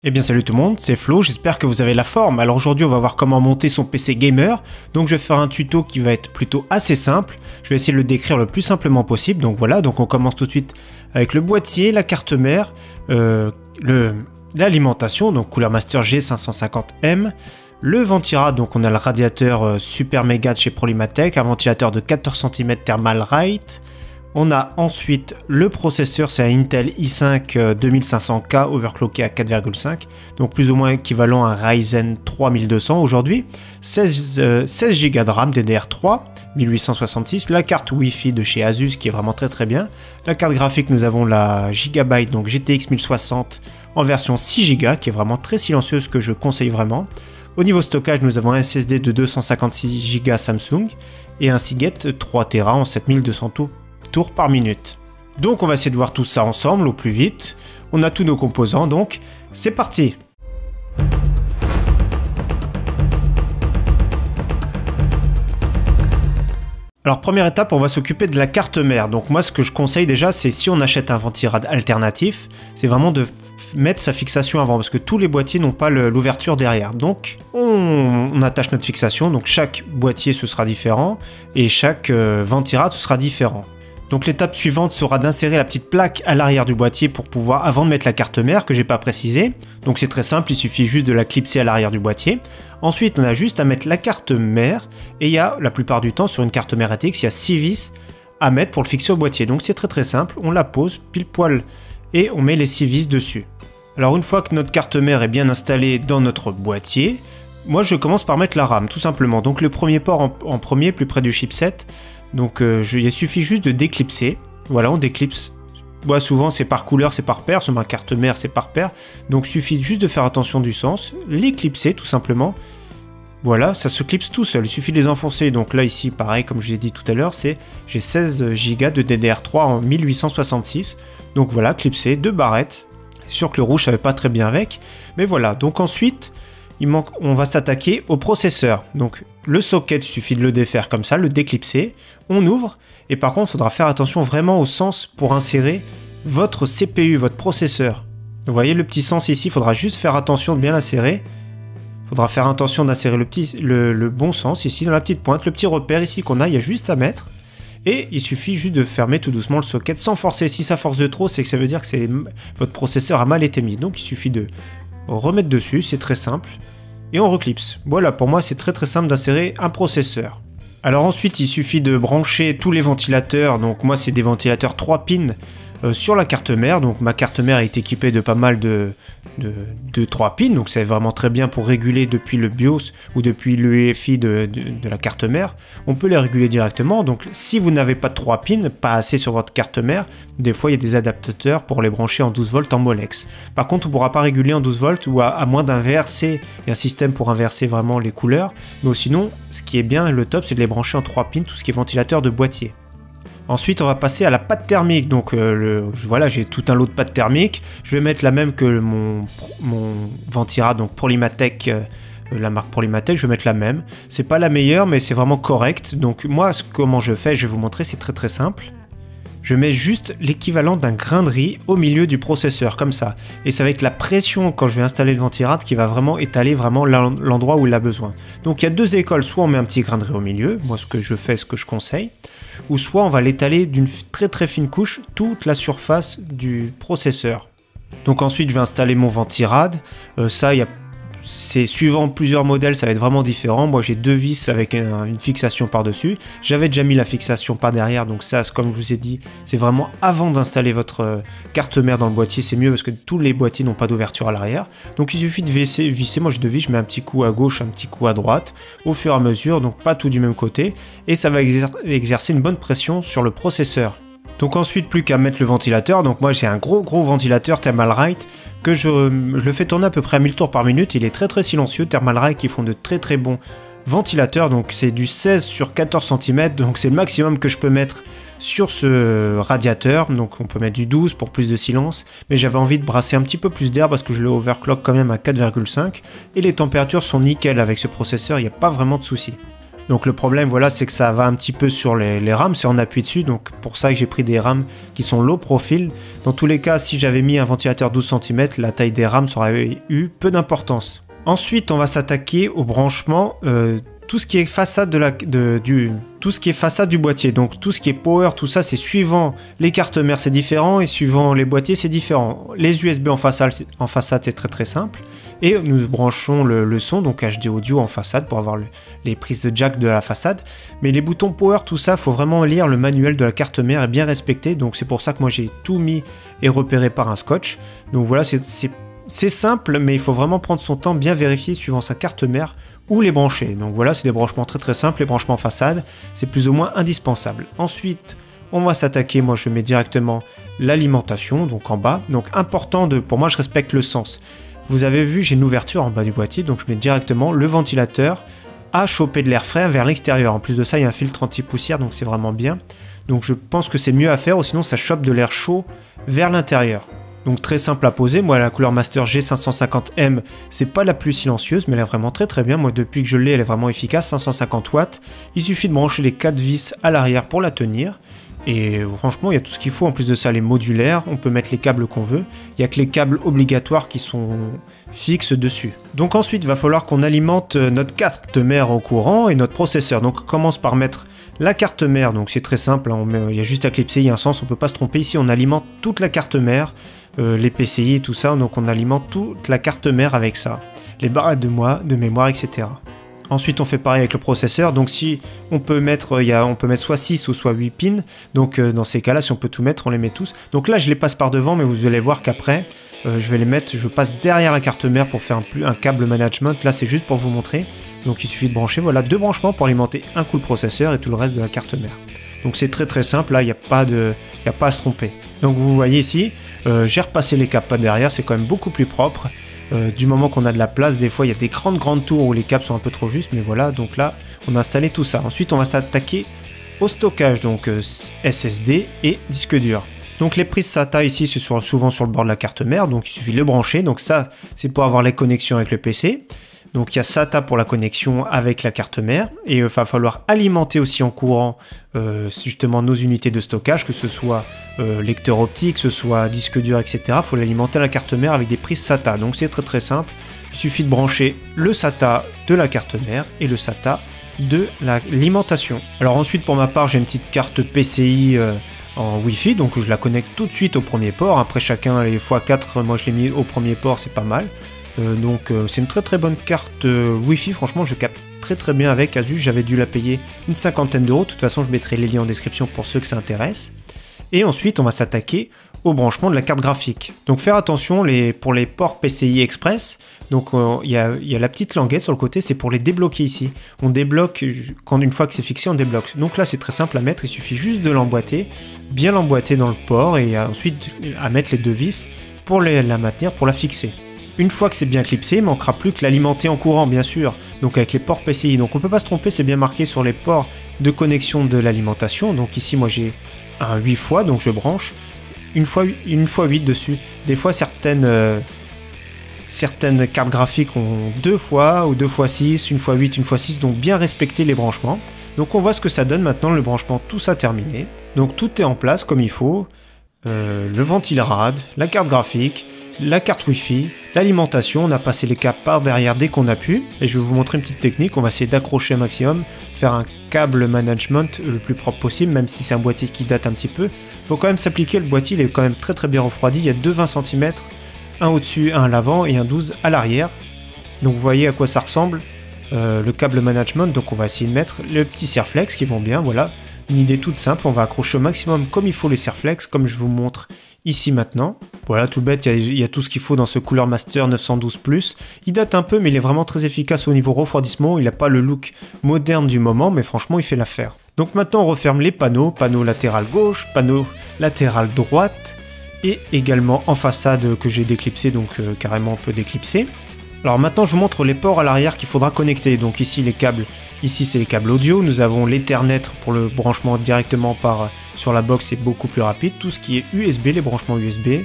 Eh bien salut tout le monde, c'est Flo, j'espère que vous avez la forme. Alors aujourd'hui on va voir comment monter son PC gamer. Donc je vais faire un tuto qui va être plutôt assez simple. Je vais essayer de le décrire le plus simplement possible. Donc voilà, donc on commence tout de suite avec le boîtier, la carte mère, l'alimentation, donc Cooler Master G550M. Le ventirad, donc on a le radiateur Super Mega de chez Polymatech, un ventilateur de 14 cm Thermalright. On a ensuite le processeur, c'est un Intel i5 2500K overclocké à 4,5, donc plus ou moins équivalent à un Ryzen 3200 aujourd'hui. 16 Go de RAM DDR3, 1866, la carte Wi-Fi de chez Asus qui est vraiment très bien. La carte graphique, nous avons la Gigabyte, donc GTX 1060 en version 6 Go qui est vraiment très silencieuse, que je conseille vraiment. Au niveau stockage, nous avons un SSD de 256 Go Samsung et un Seagate 3 Tera en 7200 tours par minute. Donc on va essayer de voir tout ça ensemble au plus vite. On a tous nos composants, donc c'est parti. Alors première étape, on va s'occuper de la carte mère. Donc moi ce que je conseille déjà, c'est si on achète un ventirad alternatif, c'est vraiment de mettre sa fixation avant, parce que tous les boîtiers n'ont pas l'ouverture derrière. Donc on attache notre fixation, donc chaque boîtier ce sera différent, et chaque ventirad ce sera différent. Donc l'étape suivante sera d'insérer la petite plaque à l'arrière du boîtier pour pouvoir, avant de mettre la carte mère, que j'ai pas précisé. Donc c'est très simple, il suffit juste de la clipser à l'arrière du boîtier. Ensuite on a juste à mettre la carte mère, et il y a la plupart du temps sur une carte mère ATX, il y a 6 vis à mettre pour le fixer au boîtier. Donc c'est très simple, on la pose pile poil et on met les 6 vis dessus. Alors une fois que notre carte mère est bien installée dans notre boîtier, moi je commence par mettre la RAM tout simplement. Donc le premier port en premier, plus près du chipset. Donc il suffit juste de déclipser. Voilà, on déclipse. Moi souvent c'est par couleur, c'est par paire. Sur ma carte mère c'est par paire. Donc il suffit juste de faire attention du sens. Les clipser tout simplement. Voilà, ça se clipse tout seul. Il suffit de les enfoncer. Donc là ici pareil comme je vous ai dit tout à l'heure, j'ai 16 Go de DDR3 en 1866. Donc voilà, clipser, 2 barrettes. C'est sûr que le rouge ça va pas très bien avec. Mais voilà, donc ensuite on va s'attaquer au processeur. Donc le socket, il suffit de le défaire comme ça, le déclipser, on ouvre, et par contre il faudra faire attention vraiment au sens pour insérer votre CPU, votre processeur. Vous voyez le petit sens ici, il faudra juste faire attention de bien l'insérer. Il faudra faire attention d'insérer le bon sens ici dans la petite pointe, le petit repère ici qu'on a, il y a juste à mettre. Et il suffit juste de fermer tout doucement le socket sans forcer. Si ça force de trop, c'est que ça veut dire que votre processeur a mal été mis. Donc il suffit de remettre dessus, c'est très simple. Et on reclipse. Voilà, pour moi c'est très simple d'insérer un processeur. Alors ensuite il suffit de brancher tous les ventilateurs. Donc moi c'est des ventilateurs 3 pins sur la carte mère. Donc ma carte mère est équipée de pas mal de 3 pins. Donc c'est vraiment très bien pour réguler depuis le BIOS ou depuis l'UEFI de la carte mère. On peut les réguler directement. Donc si vous n'avez pas de 3 pins, pas assez sur votre carte mère, des fois il y a des adaptateurs pour les brancher en 12 volts en Molex. Par contre on ne pourra pas réguler en 12 volts ou à moins d'inverser. Il y a un système pour inverser vraiment les couleurs. Mais sinon ce qui est bien, le top, c'est de les brancher en 3 pins, tout ce qui est ventilateur de boîtier. Ensuite, on va passer à la pâte thermique. Donc voilà, j'ai tout un lot de pâte thermique. Je vais mettre la même que mon ventirad, donc Polymatech, la marque Polymatech, je vais mettre la même. C'est pas la meilleure, mais c'est vraiment correct. Donc moi, comment je fais, je vais vous montrer, c'est très simple. Je mets juste l'équivalent d'un grain de riz au milieu du processeur, comme ça. Et c'est avec la pression, quand je vais installer le ventirad, qui va vraiment étaler vraiment l'endroit où il a besoin. Donc il y a deux écoles, soit on met un petit grain de riz au milieu, moi ce que je fais, ce que je conseille, ou soit on va l'étaler d'une très fine couche, toute la surface du processeur. Donc ensuite je vais installer mon ventirad, c'est suivant plusieurs modèles, ça va être vraiment différent. Moi j'ai 2 vis avec une fixation par dessus. J'avais déjà mis la fixation par derrière, donc ça, comme je vous ai dit, c'est vraiment avant d'installer votre carte mère dans le boîtier, c'est mieux parce que tous les boîtiers n'ont pas d'ouverture à l'arrière. Donc il suffit de visser, moi j'ai 2 vis, je mets un petit coup à gauche, un petit coup à droite, au fur et à mesure, donc pas tout du même côté, et ça va exercer une bonne pression sur le processeur. Donc ensuite, plus qu'à mettre le ventilateur. Donc moi j'ai un gros ventilateur Thermalright que je le fais tourner à peu près à 1000 tours par minute. Il est très silencieux. Thermalright qui font de très bons ventilateurs. Donc c'est du 16 sur 14 cm. Donc c'est le maximum que je peux mettre sur ce radiateur. Donc on peut mettre du 12 pour plus de silence. Mais j'avais envie de brasser un petit peu plus d'air parce que je le overclock quand même à 4,5. Et les températures sont nickel avec ce processeur. Il n'y a pas vraiment de soucis. Donc le problème, voilà, c'est que ça va un petit peu sur les rames, c'est en appui dessus, donc pour ça que j'ai pris des rames qui sont low profile. Dans tous les cas, si j'avais mis un ventilateur 12 cm, la taille des rames aurait eu peu d'importance. Ensuite, on va s'attaquer au branchement, tout ce qui est façade tout ce qui est façade du boîtier. Donc tout ce qui est power, tout ça, c'est suivant les cartes mères, c'est différent, et suivant les boîtiers, c'est différent. Les USB en façade, c'est très très simple. Et nous branchons le son, donc HD audio en façade pour avoir les prises de jack de la façade. Mais les boutons power, tout ça, faut vraiment lire le manuel de la carte mère et bien respecter. Donc c'est pour ça que moi j'ai tout mis et repéré par un scotch. Donc voilà, c'est simple, mais il faut vraiment prendre son temps, bien vérifier suivant sa carte mère où les brancher. Donc voilà, c'est des branchements très très simples, les branchements façade, c'est plus ou moins indispensable. Ensuite, on va s'attaquer, moi je mets directement l'alimentation, donc en bas. Donc important, pour moi je respecte le sens. Vous avez vu, j'ai une ouverture en bas du boîtier, donc je mets directement le ventilateur à choper de l'air frais vers l'extérieur. En plus de ça, il y a un filtre anti-poussière, donc c'est vraiment bien. Donc je pense que c'est mieux à faire, ou sinon ça chope de l'air chaud vers l'intérieur. Donc très simple à poser, moi la Cooler Master G550M, c'est pas la plus silencieuse, mais elle est vraiment très très bien, moi depuis que je l'ai, elle est vraiment efficace, 550 watts. Il suffit de brancher les 4 vis à l'arrière pour la tenir, et franchement il y a tout ce qu'il faut, en plus de ça elle est modulaire, on peut mettre les câbles qu'on veut, il n'y a que les câbles obligatoires qui sont fixes dessus. Donc ensuite il va falloir qu'on alimente notre carte mère au courant et notre processeur, donc on commence par mettre la carte mère, donc c'est très simple, hein, il y a juste à clipser, il y a un sens, on peut pas se tromper, ici on alimente toute la carte mère, les PCI et tout ça, donc on alimente toute la carte mère avec ça, les barrettes de mémoire, etc. Ensuite on fait pareil avec le processeur, donc si on peut mettre, on peut mettre soit 6 ou soit 8 pins, donc dans ces cas là si on peut tout mettre, on les met tous. Donc là je les passe par devant, mais vous allez voir qu'après je vais les mettre, je passe derrière la carte mère pour faire un câble management, là c'est juste pour vous montrer. Donc il suffit de brancher, voilà, 2 branchements pour alimenter un coup le processeur et tout le reste de la carte mère. Donc c'est très très simple, là il n'y a pas à se tromper. Donc vous voyez ici, j'ai repassé les câbles pas derrière, c'est quand même beaucoup plus propre. Du moment qu'on a de la place, des fois il y a des grandes tours où les câbles sont un peu trop justes, mais voilà, donc là on a installé tout ça. Ensuite on va s'attaquer au stockage, donc SSD et disque dur. Donc les prises SATA ici c'est souvent sur le bord de la carte mère, donc il suffit de le brancher, donc ça c'est pour avoir les connexions avec le PC. Donc il y a SATA pour la connexion avec la carte mère, et il va falloir alimenter aussi en courant justement nos unités de stockage, que ce soit lecteur optique, que ce soit disque dur, etc. Il faut l'alimenter à la carte mère avec des prises SATA, donc c'est très très simple. Il suffit de brancher le SATA de la carte mère et le SATA de l'alimentation. Alors ensuite pour ma part j'ai une petite carte PCI en Wi-Fi, donc je la connecte tout de suite au premier port. Après chacun les x4, moi je l'ai mis au premier port, c'est pas mal. Donc c'est une très très bonne carte Wi-Fi, franchement je capte très très bien avec Asus, j'avais dû la payer une 50aine d'euros, de toute façon je mettrai les liens en description pour ceux que ça intéresse. Et ensuite on va s'attaquer au branchement de la carte graphique. Donc faire attention pour les ports PCI Express, donc il y a la petite languette sur le côté, c'est pour les débloquer ici. On débloque, une fois que c'est fixé on débloque. Donc là c'est très simple à mettre, il suffit juste de l'emboîter, bien l'emboîter dans le port, et ensuite à mettre les 2 vis pour la maintenir, pour la fixer. Une fois que c'est bien clipsé, il ne manquera plus que l'alimenter en courant, bien sûr, donc avec les ports PCI. Donc on ne peut pas se tromper, c'est bien marqué sur les ports de connexion de l'alimentation. Donc ici, moi j'ai un 8 fois, donc je branche une fois 8 dessus. Des fois, certaines cartes graphiques ont 2 fois, ou 2 fois 6, 1 fois 8, 1 fois 6, donc bien respecter les branchements. Donc on voit ce que ça donne maintenant, le branchement, tout ça terminé. Donc tout est en place comme il faut. Le ventilrad, la carte graphique, la carte Wi-Fi, l'alimentation, on a passé les câbles par derrière dès qu'on a pu, et je vais vous montrer une petite technique, on va essayer d'accrocher un maximum, faire un câble management le plus propre possible, même si c'est un boîtier qui date un petit peu. Il faut quand même s'appliquer, le boîtier il est quand même très très bien refroidi, il y a 2 20 cm, un au-dessus, un à l'avant et un 12 à l'arrière. Donc vous voyez à quoi ça ressemble, le câble management, donc on va essayer de mettre le petit Serflex qui vont bien, voilà. Une idée toute simple, on va accrocher au maximum comme il faut les Serflex, comme je vous montre ici maintenant. Voilà, tout bête, il y a tout ce qu'il faut dans ce Cooler Master 912+. Il date un peu, mais il est vraiment très efficace au niveau refroidissement. Il n'a pas le look moderne du moment, mais franchement, il fait l'affaire. Donc maintenant, on referme les panneaux. Panneau latéral gauche, panneau latéral droite, et également en façade que j'ai déclipsé, donc carrément on peut déclipser. Alors maintenant, je vous montre les ports à l'arrière qu'il faudra connecter. Donc ici, les câbles. Ici, c'est les câbles audio. Nous avons l'Ethernet pour le branchement directement sur la box, c'est beaucoup plus rapide. Tout ce qui est USB, les branchements USB.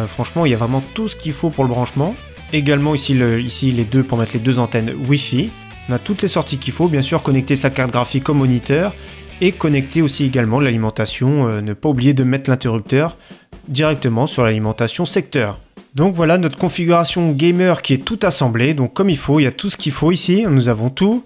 Franchement, il y a vraiment tout ce qu'il faut pour le branchement. Également ici les deux pour mettre les 2 antennes Wi-Fi. On a toutes les sorties qu'il faut, bien sûr connecter sa carte graphique au moniteur et connecter aussi également l'alimentation, ne pas oublier de mettre l'interrupteur directement sur l'alimentation secteur. Donc voilà notre configuration gamer qui est tout assemblée, donc comme il faut, il y a tout ce qu'il faut ici, nous avons tout,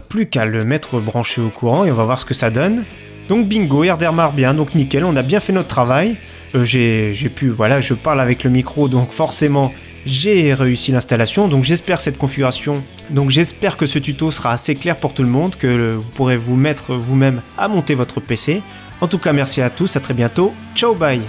plus qu'à le mettre branché au courant et on va voir ce que ça donne. Donc bingo, il redémarre bien, donc nickel, on a bien fait notre travail. Voilà, je parle avec le micro, donc forcément j'ai réussi l'installation, donc j'espère cette configuration, donc j'espère que ce tuto sera assez clair pour tout le monde, que vous pourrez vous mettre vous-même à monter votre PC. En tout cas merci à tous, à très bientôt, ciao bye.